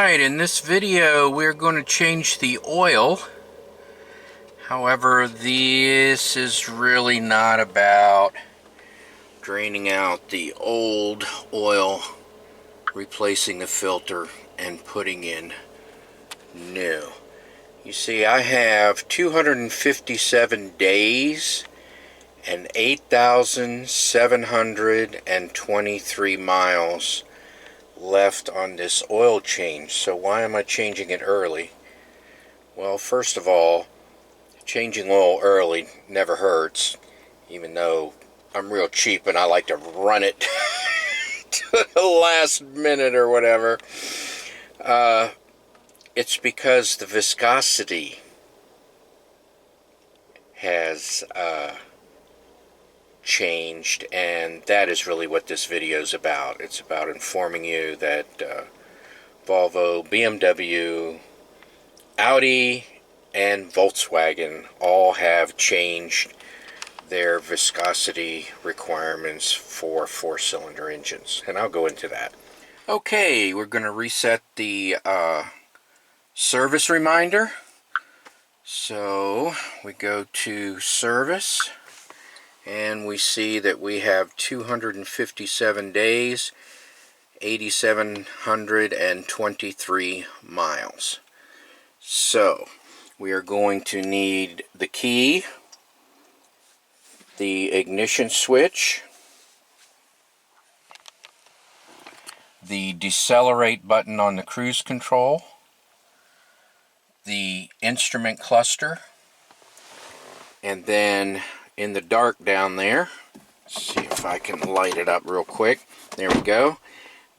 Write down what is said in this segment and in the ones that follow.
Alright, in this video we're going to change the oil. However, this is really not about draining out the old oil, replacing the filter, and putting in new. You see, I have 257 days and 8,723 miles left on this oil change. So why am I changing it early? Well, first of all, changing oil early never hurts, even though I'm real cheap and I like to run it to the last minute or whatever. It's because the viscosity has changed, and that is really what this video is about. It's about informing you that Volvo, BMW, Audi, and Volkswagen all have changed their viscosity requirements for four-cylinder engines, and I'll go into that. Okay, we're going to reset the service reminder. So we go to service, and we see that we have 257 days, 8,723 miles. So we are going to need the key, the ignition switch, the decelerate button on the cruise control, the instrument cluster, and then in the dark down there, let's see if I can light it up real quick. There we go.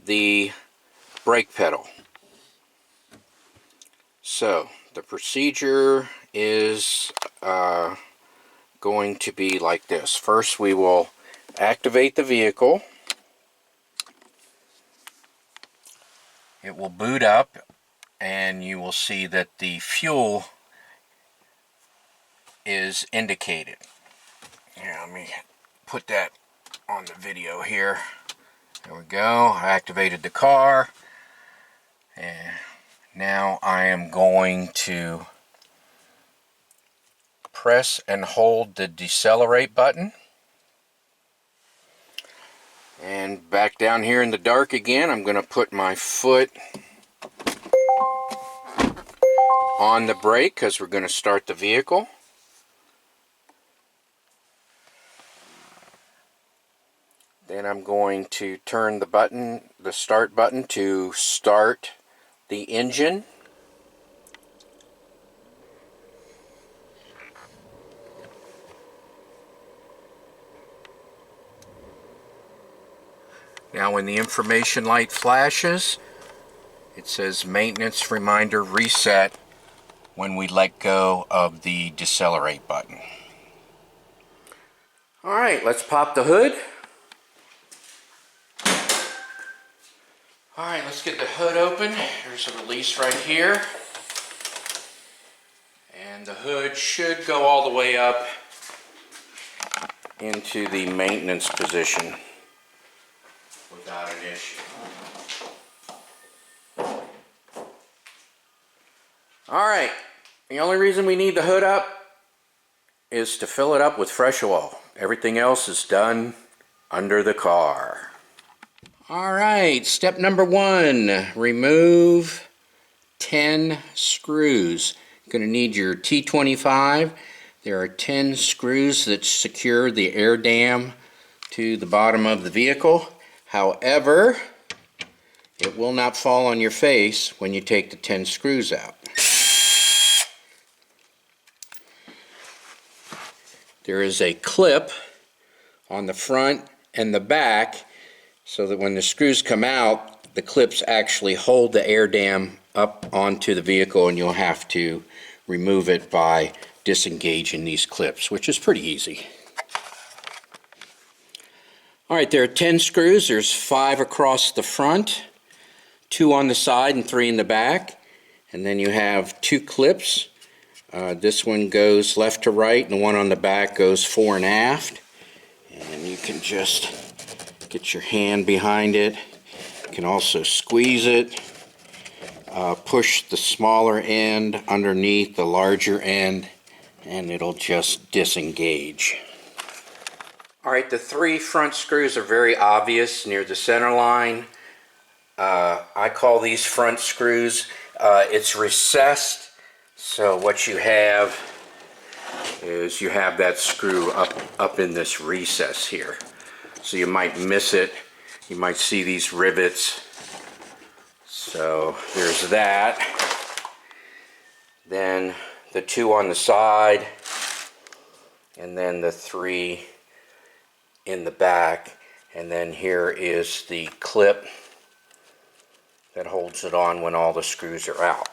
The brake pedal. So the procedure is going to be like this. First, we will activate the vehicle. It will boot up, and you will see that the fuel is indicated. Here, let me put that on the video here. There we go. I activated the car, and now I am going to press and hold the decelerate button. And back down here in the dark again, I'm going to put my foot on the brake because we're going to start the vehicle. Then I'm going to turn the button, the start button, to start the engine. Now when the information light flashes, it says maintenance reminder reset when we let go of the decelerate button. Alright, let's pop the hood. Alright, let's get the hood open. There's a release right here. And the hood should go all the way up into the maintenance position without an issue. Alright, the only reason we need the hood up is to fill it up with fresh oil. Everything else is done under the car. Alright, step number 1, remove 10 screws. You're going to need your T25. There are 10 screws that secure the air dam to the bottom of the vehicle. However, it will not fall on your face when you take the 10 screws out. There is a clip on the front and the back so that when the screws come out, the clips actually hold the air dam up onto the vehicle, and you'll have to remove it by disengaging these clips, which is pretty easy. Alright, there are 10 screws. There's 5 across the front, 2 on the side, and 3 in the back. And then you have 2 clips. This one goes left to right, and the one on the back goes fore and aft. And you can just get your hand behind it. You can also squeeze it push the smaller end underneath the larger end, and it'll just disengage. Alright, the 3 front screws are very obvious near the center line. I call these front screws, it's recessed, so what you have is you have that screw up in this recess here. So you might miss it, you might see these rivets. So there's that. Then the 2 on the side, and then the 3 in the back, and then here is the clip that holds it on when all the screws are out.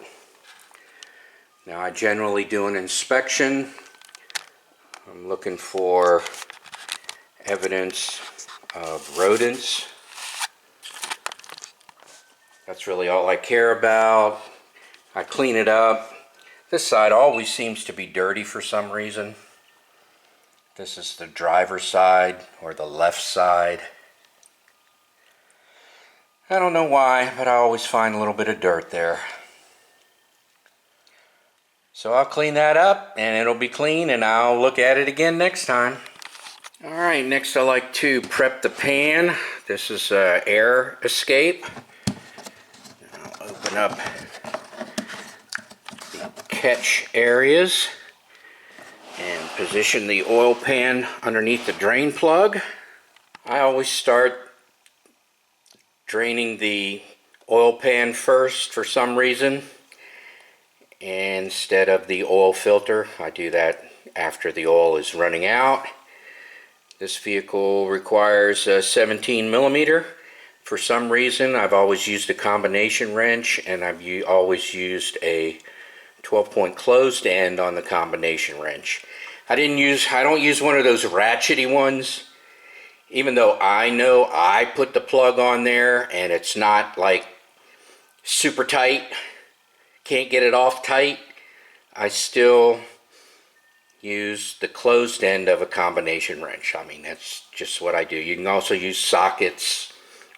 Now I generally do an inspection. I'm looking for evidence of rodents. That's really all I care about. I clean it up. This side always seems to be dirty for some reason. This is the driver's side, or the left side. I don't know why, but I always find a little bit of dirt there. So I'll clean that up, and it'll be clean, and I'll look at it again next time. Alright, next I like to prep the pan. This is air escape. I'll open up the catch areas and position the oil pan underneath the drain plug. I always start draining the oil pan first for some reason, instead of the oil filter. I do that after the oil is running out. This vehicle requires a 17 millimeter. For some reason I've always used a combination wrench, and I've always used a 12-point closed end on the combination wrench. I don't use one of those ratchety ones, even though I know I put the plug on there and it's not like super tight, can't get it off tight. I still use the closed end of a combination wrench. I mean, that's just what I do. You can also use sockets,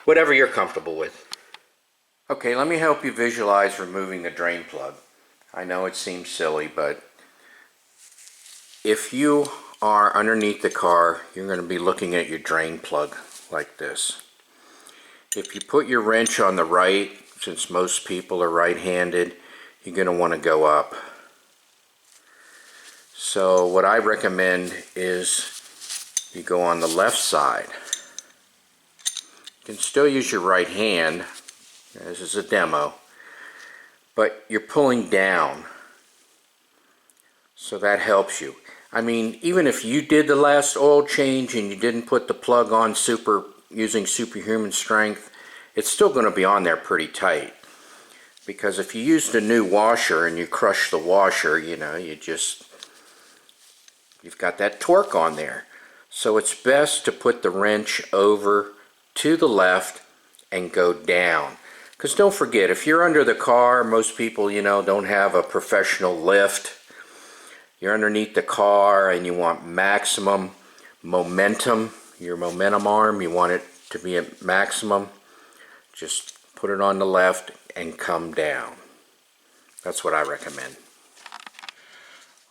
whatever you're comfortable with. Okay, let me help you visualize removing the drain plug. I know it seems silly, but if you are underneath the car, you're going to be looking at your drain plug like this. If you put your wrench on the right, since most people are right-handed, you're going to want to go up. So what I recommend is you go on the left side. You can still use your right hand. This is a demo. But you're pulling down, so that helps you. I mean, even if you did the last oil change and you didn't put the plug on using superhuman strength, it's still going to be on there pretty tight. Because if you used a new washer and you crush the washer, you know, you've got that torque on there. So it's best to put the wrench over to the left and go down. Because don't forget, if you're under the car, most people, you know, don't have a professional lift. You're underneath the car and you want maximum momentum. Your momentum arm, you want it to be at maximum. Just put it on the left and come down. That's what I recommend.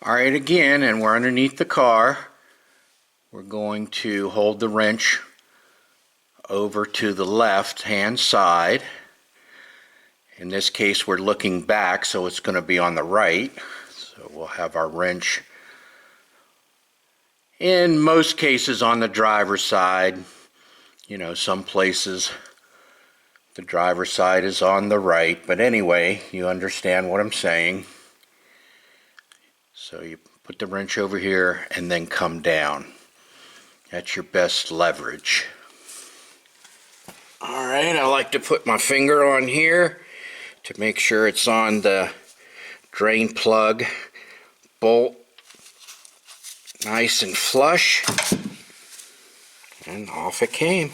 Alright, again, and we're underneath the car. We're going to hold the wrench over to the left hand side. In this case we're looking back, so it's going to be on the right. So we'll have our wrench in most cases on the driver's side. You know, some places the driver's side is on the right, but anyway, you understand what I'm saying. So you put the wrench over here and then come down. That's your best leverage. Alright, I like to put my finger on here to make sure it's on the drain plug bolt nice and flush, and off it came.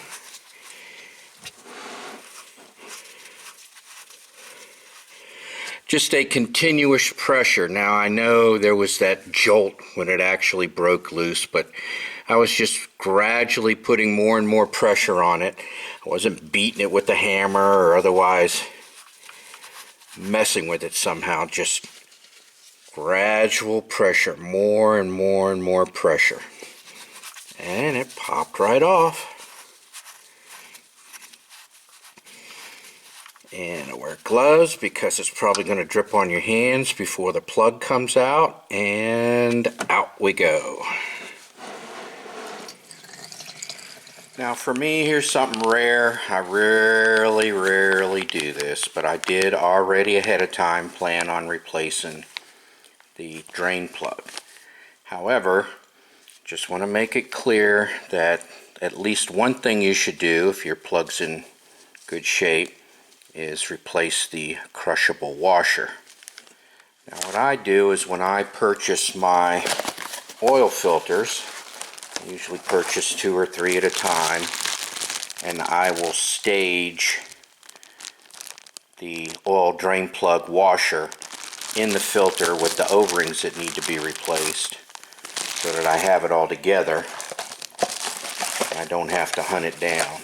Just a continuous pressure. Now I know there was that jolt when it actually broke loose, but I was just gradually putting more and more pressure on it. I wasn't beating it with a hammer or otherwise. messing with it somehow. Just gradual pressure, more and more and more pressure. And it popped right off. And I wear gloves because it's probably going to drip on your hands before the plug comes out. And out we go. Now for me, here's something rare. I rarely do this, but I did already ahead of time plan on replacing the drain plug. However, just want to make it clear that at least one thing you should do if your plug's in good shape is replace the crushable washer. Now what I do is when I purchase my oil filters, I usually purchase 2 or 3 at a time, and I will stage the oil drain plug washer in the filter with the O-rings that need to be replaced so that I have it all together and I don't have to hunt it down.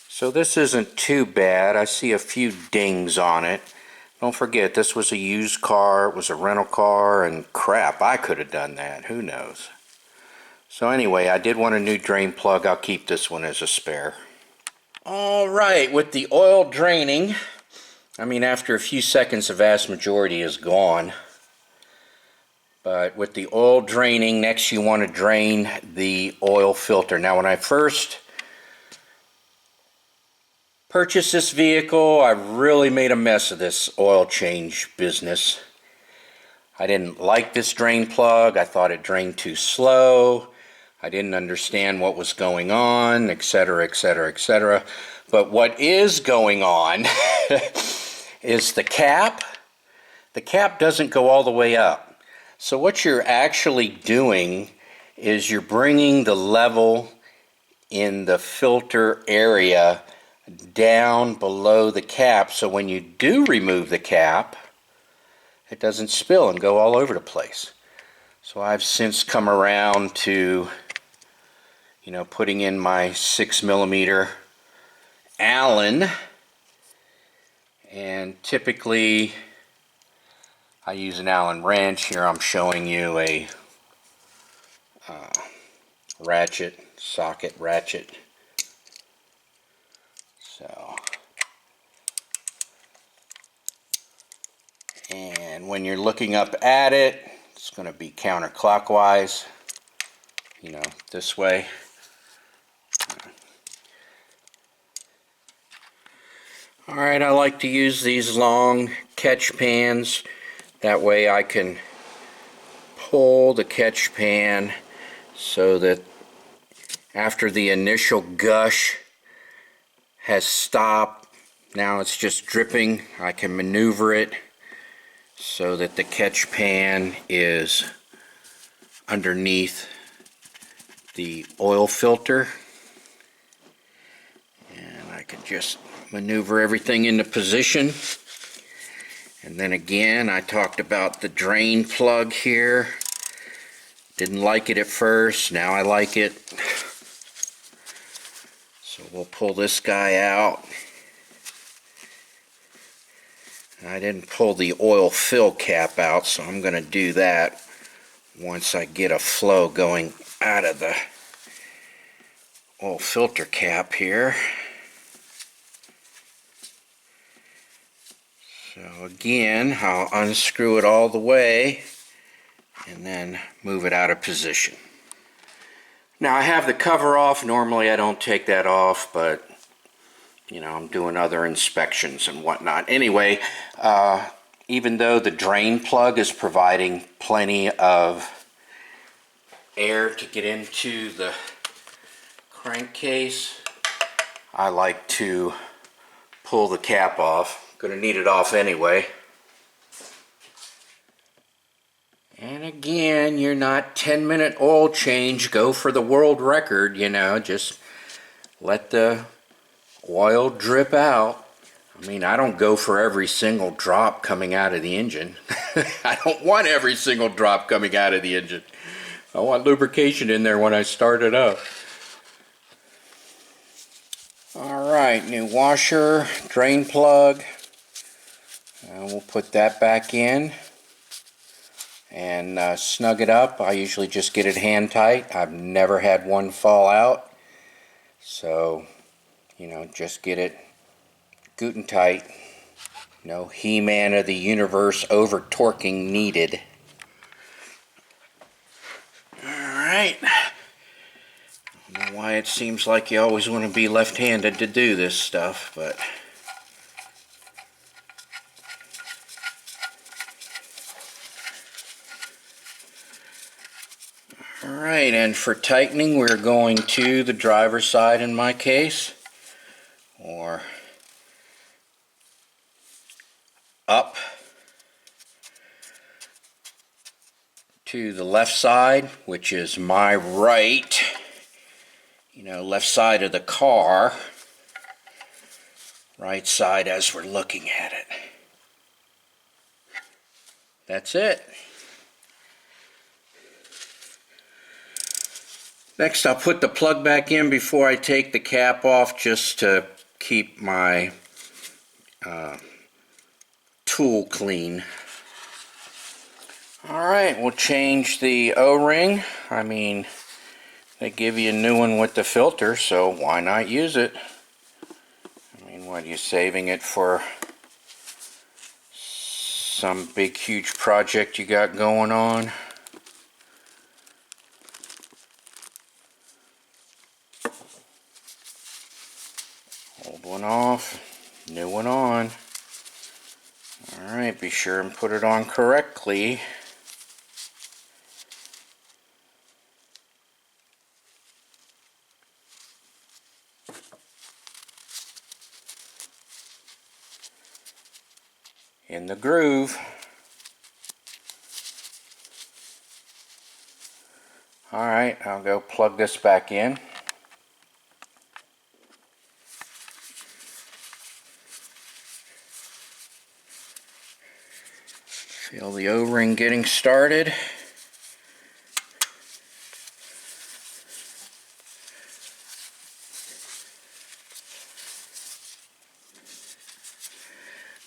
So this isn't too bad. I see a few dings on it. Don't forget, this was a used car, it was a rental car, and crap, I could have done that. Who knows? So anyway, I did want a new drain plug. I'll keep this one as a spare. Alright, with the oil draining, I mean, after a few seconds, the vast majority is gone. But with the oil draining, next you want to drain the oil filter. Now, when I first purchased this vehicle, I really made a mess of this oil change business. I didn't like this drain plug. I thought it drained too slow. I didn't understand what was going on, etc., etc., etc. But what is going on is the cap. The cap doesn't go all the way up. So what you're actually doing is you're bringing the level in the filter area down below the cap, so when you do remove the cap, it doesn't spill and go all over the place. So I've since come around to, you know, putting in my 6mm Allen, and typically I use an Allen wrench. Here I'm showing you a ratchet, socket ratchet. So, and when you're looking up at it, it's going to be counterclockwise, you know, this way. Alright, I like to use these long catch pans. That way I can pull the catch pan so that after the initial gush has stopped, now it's just dripping. I can maneuver it so that the catch pan is underneath the oil filter, and I can just maneuver everything into position. And then again, I talked about the drain plug here. Didn't like it at first, now I like it. So we'll pull this guy out. I didn't pull the oil fill cap out, so I'm going to do that once I get a flow going out of the oil filter cap here. So again, I'll unscrew it all the way and then move it out of position. Now I have the cover off. Normally I don't take that off, but you know, I'm doing other inspections and whatnot. Anyway, even though the drain plug is providing plenty of air to get into the crankcase, I like to pull the cap off. Going to need it off anyway. And again, you're not 10-minute oil change, go for the world record, you know, just let the oil drip out. I mean, I don't go for every single drop coming out of the engine. I don't want every single drop coming out of the engine. I want lubrication in there when I start it up. Alright, new washer, drain plug. We'll put that back in and snug it up. I usually just get it hand tight. I've never had one fall out. So, you know, just get it good and tight. No He-Man of the universe over torquing needed. Alright. I don't know why it seems like you always want to be left-handed to do this stuff, but alright, and for tightening we're going to the driver's side in my case, or up to the left side, which is my right, you know, left side of the car, right side as we're looking at it. That's it. Next, I'll put the plug back in before I take the cap off, just to keep my tool clean. Alright, we'll change the O-ring. I mean, they give you a new one with the filter, so why not use it? I mean, what, are you saving it for some big huge project you got going on? Old one off, new one on. Alright, be sure and put it on correctly. In the groove. Alright, I'll go plug this back in. Feel the O-ring getting started.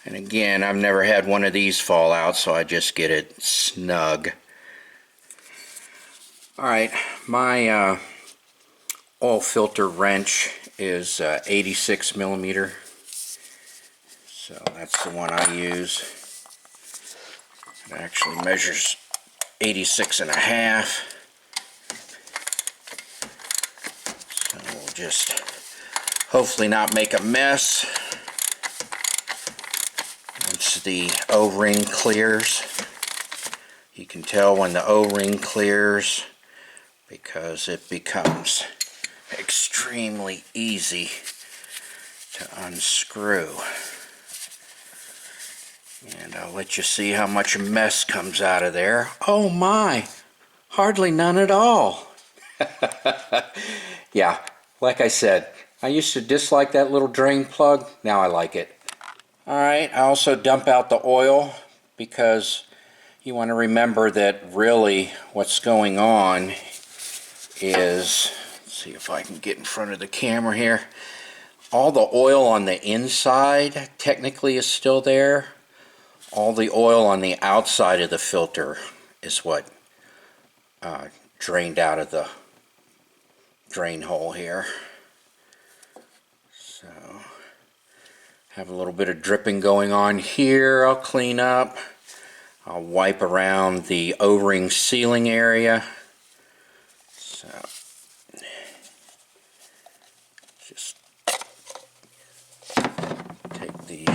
And again, I've never had one of these fall out, so I just get it snug. Alright, my oil filter wrench is 86 millimeter. So that's the one I use. It actually measures 86 and a half. So we'll just hopefully not make a mess. Once the O-ring clears, you can tell when the O-ring clears because it becomes extremely easy to unscrew. And I'll let you see how much mess comes out of there. Oh my, hardly none at all. Yeah, like I said, I used to dislike that little drain plug. Now I like it. Alright, I also dump out the oil because you want to remember that really what's going on is, let's see if I can get in front of the camera here, all the oil on the inside technically is still there. All the oil on the outside of the filter is what drained out of the drain hole here. So, have a little bit of dripping going on here. I'll clean up. I'll wipe around the O-ring sealing area. So, just take the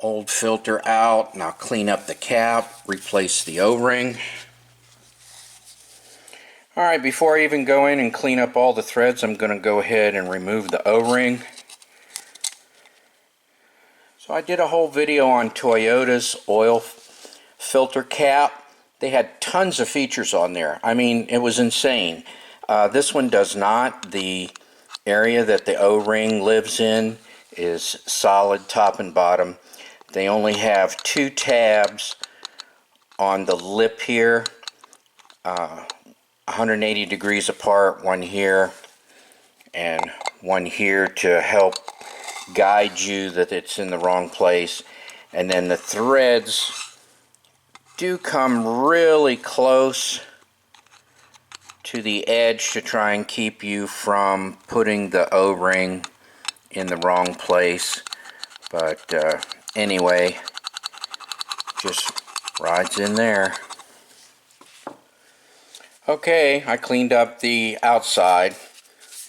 old filter out and I'll clean up the cap, replace the O-ring. Alright, before I even go in and clean up all the threads, I'm going to go ahead and remove the O-ring. So I did a whole video on Toyota's oil filter cap. They had tons of features on there. I mean, it was insane. This one does not. The area that the O-ring lives in is solid top and bottom. They only have two tabs on the lip here, 180 degrees apart, one here and one here to help guide you that it's in the wrong place. And then the threads do come really close to the edge to try and keep you from putting the O-ring in the wrong place. But anyway, just rides in there. Okay, I cleaned up the outside,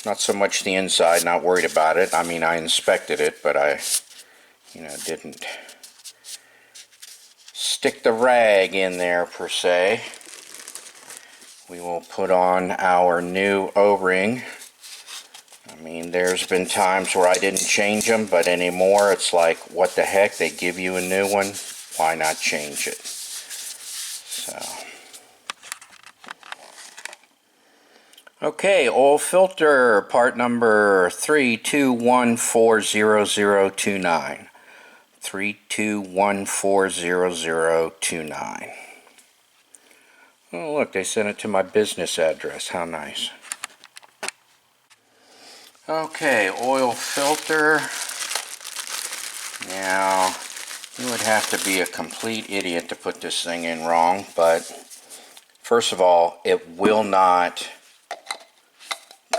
not so much the inside, not worried about it. I mean, I inspected it, but I, didn't stick the rag in there per se. We will put on our new O-ring. I mean, there's been times where I didn't change them, but anymore it's like, what the heck, they give you a new one, why not change it? So, okay, oil filter, part number 321400029. 321400029. Oh, look, they sent it to my business address. How nice. Okay, oil filter. Now, you would have to be a complete idiot to put this thing in wrong, but first of all, it will not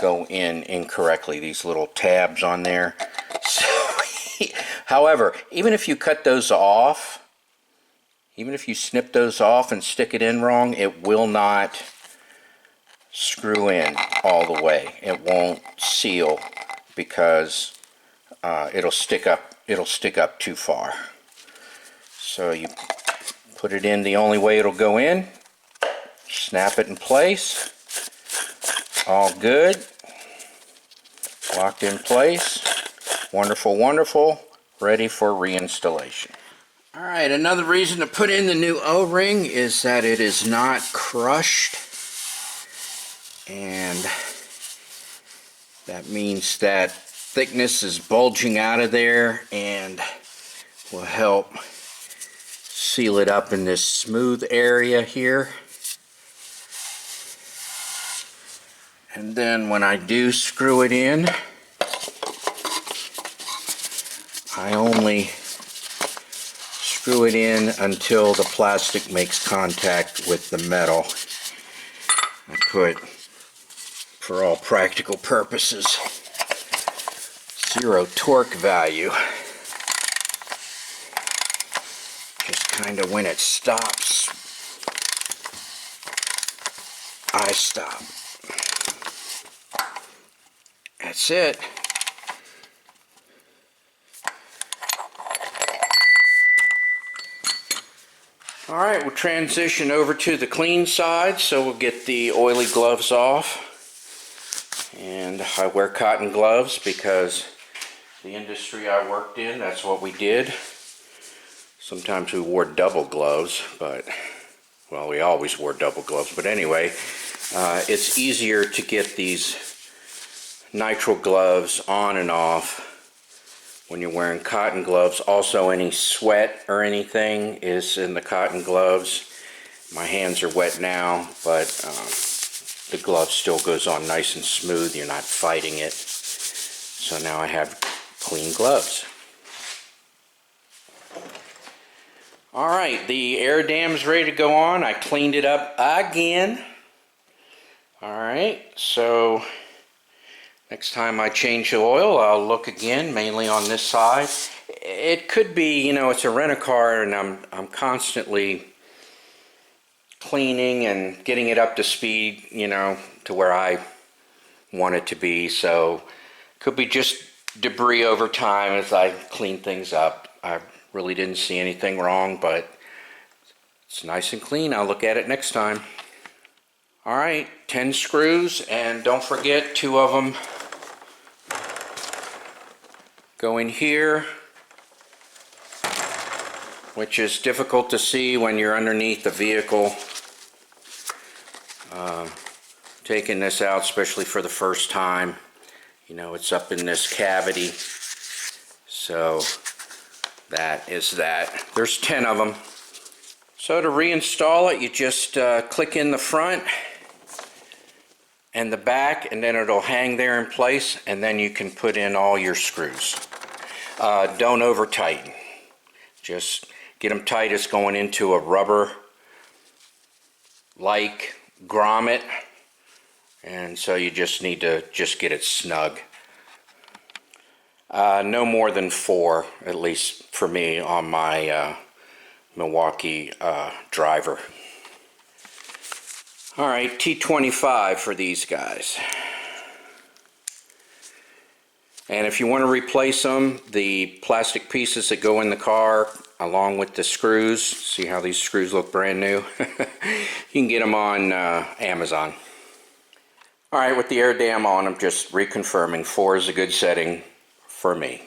go in incorrectly. These little tabs on there. So, however, even if you cut those off, even if you snip those off and stick it in wrong, it will not screw in all the way. It won't seal because it'll stick up too far. So you put it in the only way it'll go in, snap it in place, all good, locked in place, wonderful, wonderful, ready for reinstallation. Alright, another reason to put in the new O-ring is that it is not crushed, and that means that thickness is bulging out of there and will help seal it up in this smooth area here. And then when I do screw it in, I only screw it in until the plastic makes contact with the metal. I put, for all practical purposes, 0 torque value. Just kind of when it stops, I stop. That's it. Alright, we'll transition over to the clean side, so we'll get the oily gloves off. And I wear cotton gloves because the industry I worked in, that's what we did. Sometimes we wore double gloves, but, well, we always wore double gloves. But anyway, it's easier to get these nitrile gloves on and off when you're wearing cotton gloves. Also, any sweat or anything is in the cotton gloves. My hands are wet now, but the glove still goes on nice and smooth. You're not fighting it. So now I have clean gloves. Alright, the air dam is ready to go on. I cleaned it up again. Alright, so next time I change the oil, I'll look again, mainly on this side. It could be, it's a rent-a-car, and I'm constantly cleaning and getting it up to speed, to where I want it to be. So, could be just debris over time as I clean things up. I really didn't see anything wrong, but it's nice and clean. I'll look at it next time. Alright, 10 screws, and don't forget 2 of them go in here, which is difficult to see when you're underneath the vehicle. Taking this out, especially for the first time, it's up in this cavity. So that is that. There's 10 of them. So to reinstall it, you just click in the front and the back, and then it'll hang there in place, and then you can put in all your screws. Don't over tighten. Just get them tight as going into a rubber like grommet, and so you just need to just get it snug. No more than 4, at least for me, on my Milwaukee driver. Alright, T25 for these guys. And if you want to replace them, the plastic pieces that go in the car along with the screws, see how these screws look brand new? You can get them on Amazon. Alright, with the air dam on, I'm just reconfirming 4 is a good setting for me.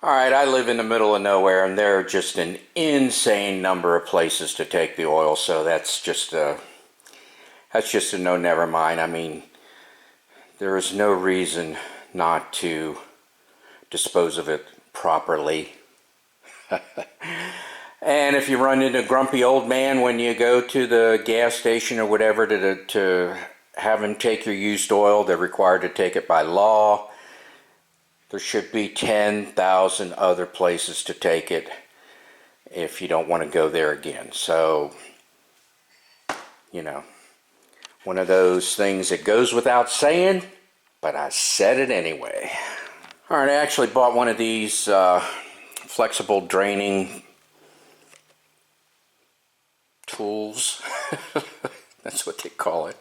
Alright, I live in the middle of nowhere, and there are just an insane number of places to take the oil, so that's just a no, never mind. I mean, there is no reason not to dispose of it properly. And if you run into a grumpy old man when you go to the gas station or whatever to have him take your used oil, they're required to take it by law. There should be 10,000 other places to take it if you don't want to go there again. So, you know, one of those things that goes without saying, but I said it anyway. Alright, I actually bought one of these flexible draining tools. That's what they call it.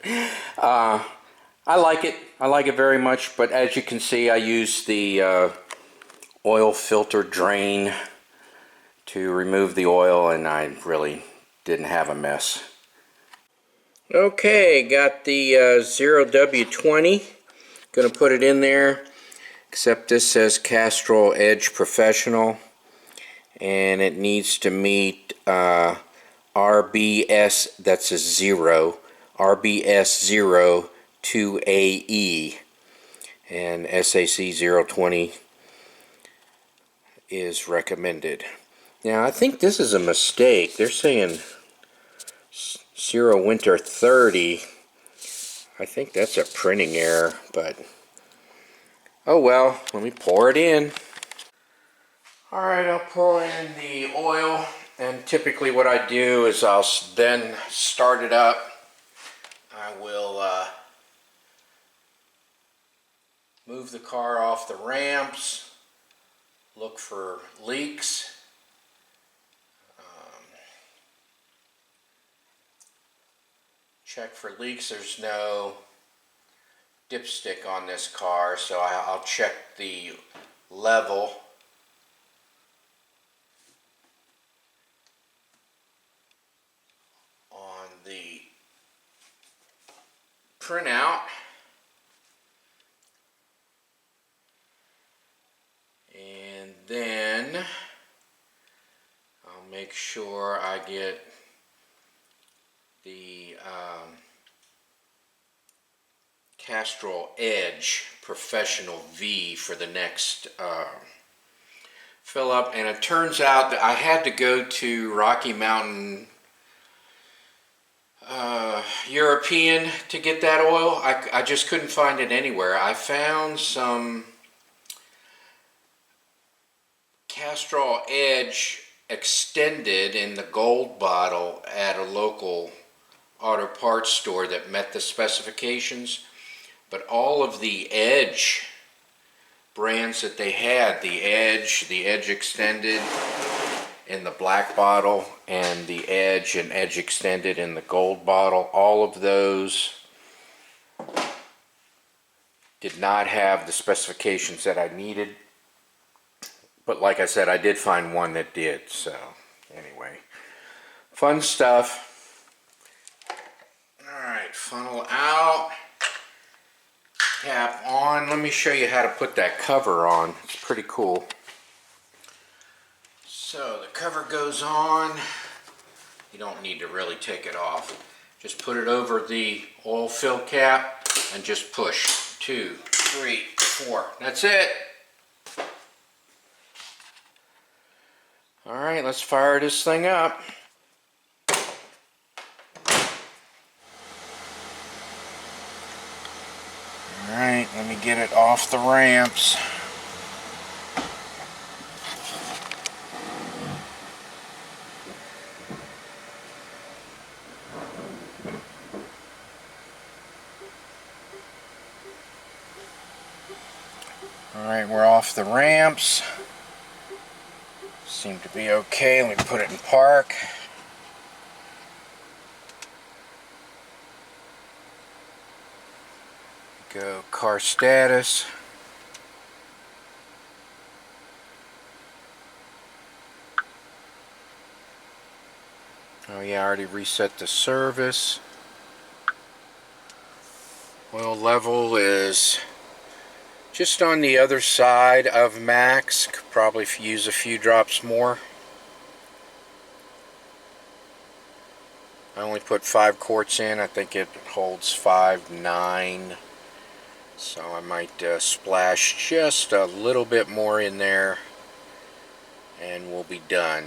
I like it. I like it very much, but as you can see, I use the oil filter drain to remove the oil, and I really didn't have a mess. Okay, got the 0W20. Gonna put it in there, except this says Castrol EDGE Professional, and it needs to meet RBS, that's a 0, RBS 0 2AE, and SAC 020 is recommended. Now I think this is a mistake. They're saying 0 Winter 30. I think that's a printing error, but oh well, let me pour it in. Alright, I'll pour in the oil, and typically what I do is I'll then start it up. I will move the car off the ramps, look for leaks, check for leaks. There's no dipstick on this car, so I'll check the level. On the printout. And then I'll make sure I get the Castrol EDGE Professional V for the next fill up. And it turns out that I had to go to Rocky Mountain European to get that oil. I just couldn't find it anywhere. I found some Castrol EDGE extended in the gold bottle at a local auto parts store that met the specifications, but all of the EDGE brands that they had, the EDGE extended in the black bottle, and the EDGE and EDGE extended in the gold bottle, all of those did not have the specifications that I needed. But like I said, I did find one that did. So anyway, fun stuff. Alright, funnel out, cap on. Let me show you how to put that cover on. It's pretty cool. So the cover goes on. You don't need to really take it off. Just put it over the oil fill cap and just push. 2, 3, 4. That's it. Alright, let's fire this thing up. Let me get it off the ramps. Alright, we're off the ramps. Seem to be okay. Let me put it in park. Go car status. Oh yeah, I already reset the service. Oil level is just on the other side of max. Could probably use a few drops more. I only put 5 quarts in. I think it holds 5.9. So I might splash just a little bit more in there and we'll be done.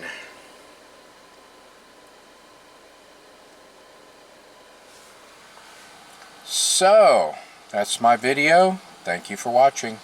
So, that's my video. Thank you for watching.